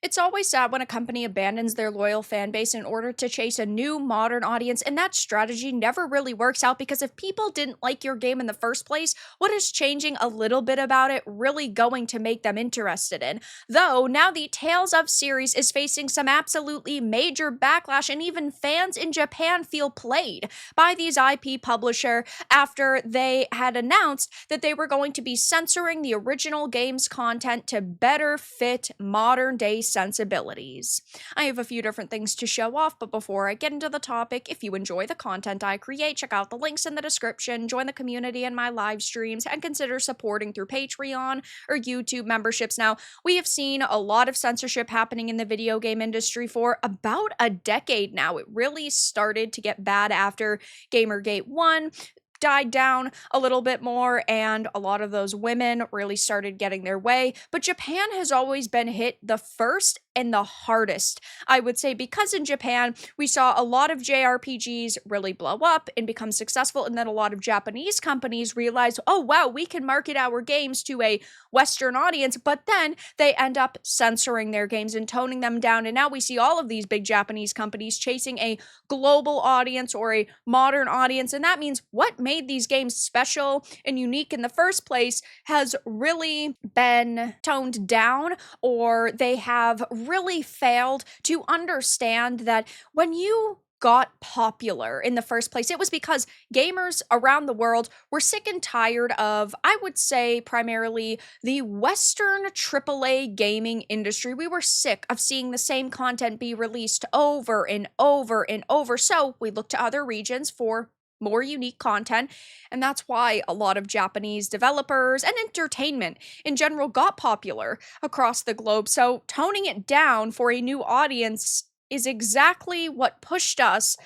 It's always sad when a company abandons their loyal fan base in order to chase a new modern audience, and that strategy never really works out because if people didn't like your game in the first place, what is changing a little bit about it really going to make them interested in? Though now the Tales of series is facing some absolutely major backlash, and even fans in Japan feel played by these IP publisher after they had announced that they were going to be censoring the original game's content to better fit modern day sensibilities. I have a few different things to show off, but before I get into the topic, if you enjoy the content I create, check out the links in the description, join the community in my live streams, and consider supporting through Patreon or YouTube memberships. Now, we have seen a lot of censorship happening in the video game industry for about a decade now. It really started to get bad after Gamergate 1 died down a little bit more, and a lot of those women really started getting their way. But Japan has always been hit the first and the hardest, I would say, because in Japan, we saw a lot of JRPGs really blow up and become successful, and then a lot of Japanese companies realize, oh wow, we can market our games to a Western audience, but then they end up censoring their games and toning them down, and now we see all of these big Japanese companies chasing a global audience or a modern audience, and that means what made these games special and unique in the first place has really been toned down, or they have really failed to understand that when you got popular in the first place, it was because gamers around the world were sick and tired of, I would say, primarily the Western AAA gaming industry. We were sick of seeing the same content be released over and over and over. So we looked to other regions for more unique content, and that's why a lot of Japanese developers and entertainment in general got popular across the globe. So toning it down for a new audience is exactly what pushed us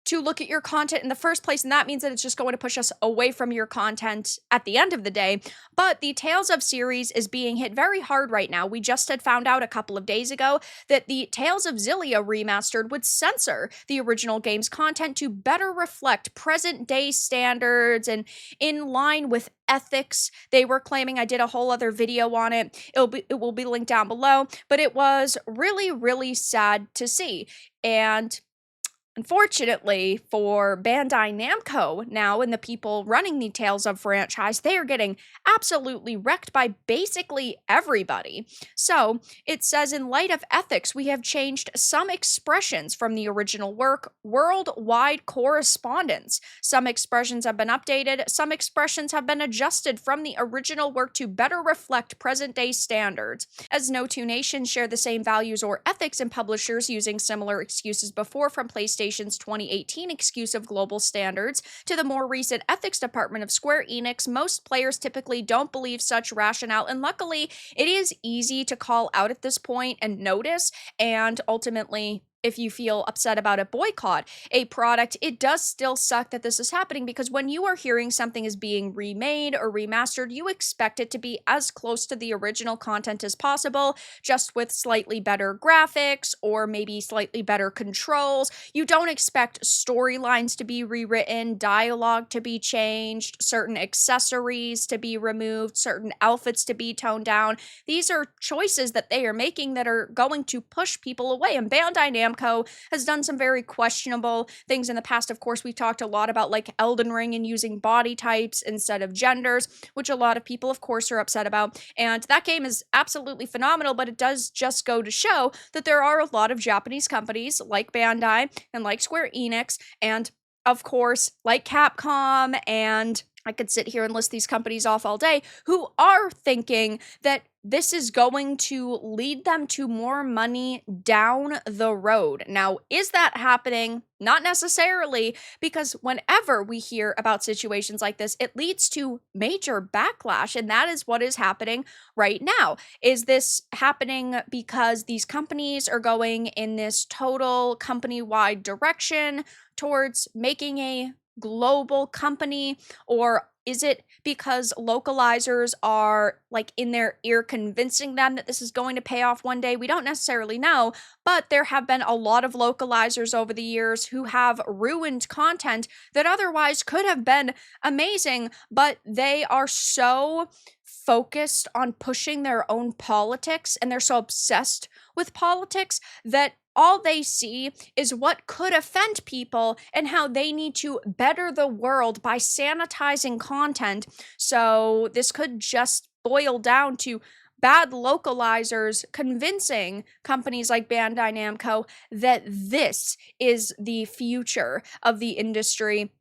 to look at your content in the first place, and that means that it's just going to push us away from your content at the end of the day. But the Tales of series is being hit very hard right now. We just had found out a couple of days ago that the Tales of Xillia remastered would censor the original game's content to better reflect present day standards and in line with ethics. They were claiming, I did a whole other video on it. It will be linked down below, but it was really, really sad to see. And unfortunately for Bandai Namco now and the people running the Tales of franchise, they are getting absolutely wrecked by basically everybody. So it says, in light of ethics, we have changed some expressions from the original work, worldwide correspondence. Some expressions have been updated, some expressions have been adjusted from the original work to better reflect present-day standards. As no two nations share the same values or ethics, and publishers using similar excuses before, from PlayStation's 2018 excuse of global standards to the more recent ethics department of Square Enix, most players typically don't believe such rationale, and luckily it is easy to call out at this point and notice, and ultimately, if you feel upset about a boycott, a product, it does still suck that this is happening, because when you are hearing something is being remade or remastered, you expect it to be as close to the original content as possible, just with slightly better graphics or maybe slightly better controls. You don't expect storylines to be rewritten, dialogue to be changed, certain accessories to be removed, certain outfits to be toned down. These are choices that they are making that are going to push people away, and Bandai Namco has done some very questionable things in the past. Of course, we've talked a lot about like Elden Ring and using body types instead of genders, which a lot of people, of course, are upset about. And that game is absolutely phenomenal, but it does just go to show that there are a lot of Japanese companies like Bandai and like Square Enix and, of course, like Capcom, and I could sit here and list these companies off all day, who are thinking that this is going to lead them to more money down the road. Now, is that happening? Not necessarily, because whenever we hear about situations like this, it leads to major backlash, and that is what is happening right now. Is this happening because these companies are going in this total company-wide direction towards making a global company, or Is it because localizers are like in their ear convincing them that this is going to pay off one day? We don't necessarily know, but there have been a lot of localizers over the years who have ruined content that otherwise could have been amazing, but they are so focused on pushing their own politics and they're so obsessed with politics that all they see is what could offend people and how they need to better the world by sanitizing content. So this could just boil down to bad localizers convincing companies like Bandai Namco that this is the future of the industry.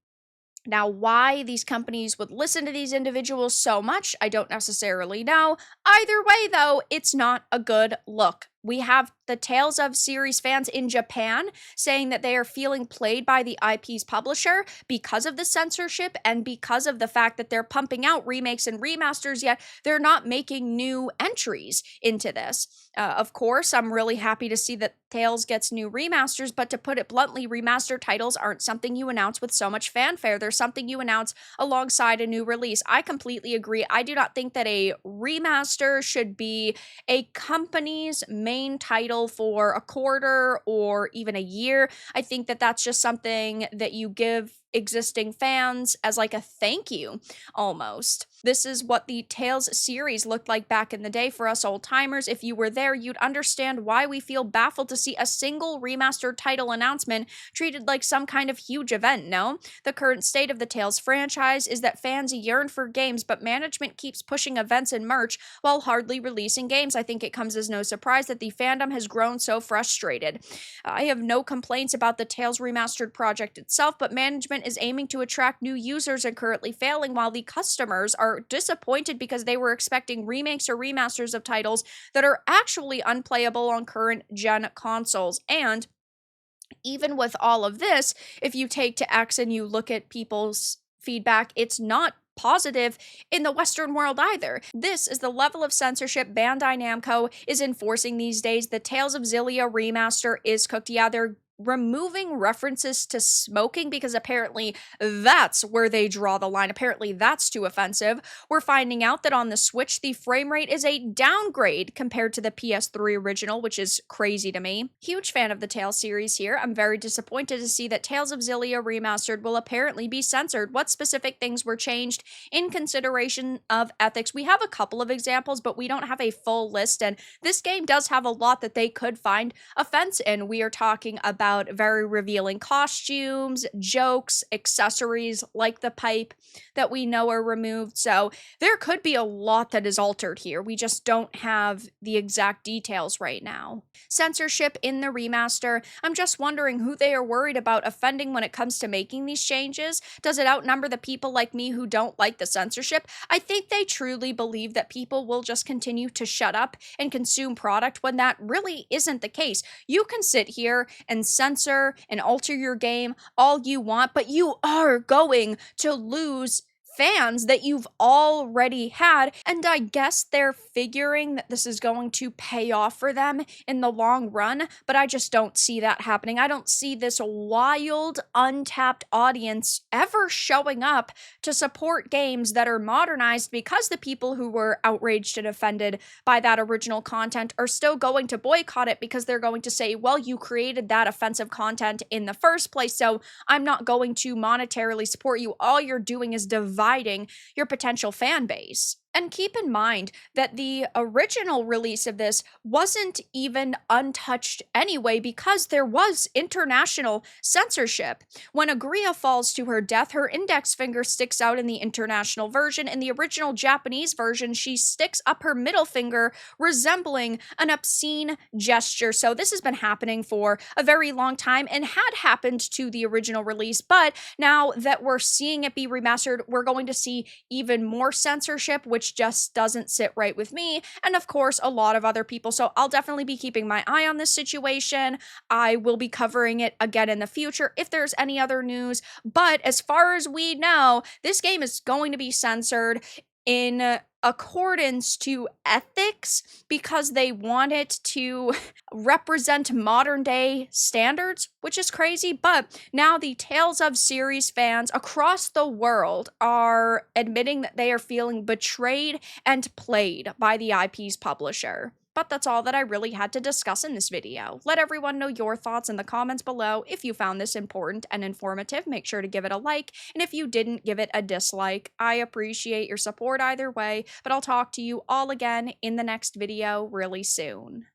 Now, why these companies would listen to these individuals so much, I don't necessarily know. Either way, though, it's not a good look. We have the Tales of series fans in Japan saying that they are feeling played by the IP's publisher because of the censorship and because of the fact that they're pumping out remakes and remasters, yet they're not making new entries into this. Of course, I'm really happy to see that Tales gets new remasters, but to put it bluntly, remaster titles aren't something you announce with so much fanfare. They're something you announce alongside a new release. I completely agree. I do not think that a remaster should be a company's main title for a quarter or even a year. I think that that's just something that you give existing fans as like a thank you almost. This is what the Tales series looked like back in the day for us old timers. If you were there, you'd understand why we feel baffled to see a single remastered title announcement treated like some kind of huge event, no? The current state of the Tales franchise is that fans yearn for games, but management keeps pushing events and merch while hardly releasing games. I think it comes as no surprise that the fandom has grown so frustrated. I have no complaints about the Tales remastered project itself, but management is aiming to attract new users and currently failing, while the customers are disappointed because they were expecting remakes or remasters of titles that are actually unplayable on current gen consoles. And even with all of this, if you take to X and you look at people's feedback, it's not positive in the Western world either. This is the level of censorship Bandai Namco is enforcing these days. The Tales of Xillia remaster is cooked. Yeah, they're removing references to smoking because apparently that's where they draw the line. Apparently that's too offensive. We're finding out that on the Switch, the frame rate is a downgrade compared to the PS3 original, which is crazy to me. Huge fan of the Tales series here. I'm very disappointed to see that Tales of Xillia Remastered will apparently be censored. What specific things were changed in consideration of ethics? We have a couple of examples, but we don't have a full list, and this game does have a lot that they could find offense in. We are talking about very revealing costumes, jokes, accessories like the pipe that we know are removed. So there could be a lot that is altered here. We just don't have the exact details right now. Censorship in the remaster. I'm just wondering who they are worried about offending when it comes to making these changes. Does it outnumber the people like me who don't like the censorship? I think they truly believe that people will just continue to shut up and consume product when that really isn't the case. You can sit here and censor and alter your game all you want, but you are going to lose fans that you've already had, and I guess they're figuring that this is going to pay off for them in the long run, but I just don't see that happening. I don't see this wild, untapped audience ever showing up to support games that are modernized because the people who were outraged and offended by that original content are still going to boycott it because they're going to say, well, you created that offensive content in the first place, so I'm not going to monetarily support you. All you're doing is dividing your potential fan base. And keep in mind that the original release of this wasn't even untouched anyway because there was international censorship. When Agria falls to her death, her index finger sticks out in the international version. In the original Japanese version, she sticks up her middle finger, resembling an obscene gesture. So this has been happening for a very long time and had happened to the original release, but now that we're seeing it be remastered, we're going to see even more censorship, which just doesn't sit right with me, and of course a lot of other people. So I'll definitely be keeping my eye on this situation. I will be covering it again in the future if there's any other news, but as far as we know, this game is going to be censored. in accordance to ethics because they want it to represent modern day standards, which is crazy. But now the Tales of series fans across the world are admitting that they are feeling betrayed and played by the IP's publisher. But that's all that I really had to discuss in this video. Let everyone know your thoughts in the comments below. If you found this important and informative, make sure to give it a like, and if you didn't, give it a dislike. I appreciate your support either way, but I'll talk to you all again in the next video really soon.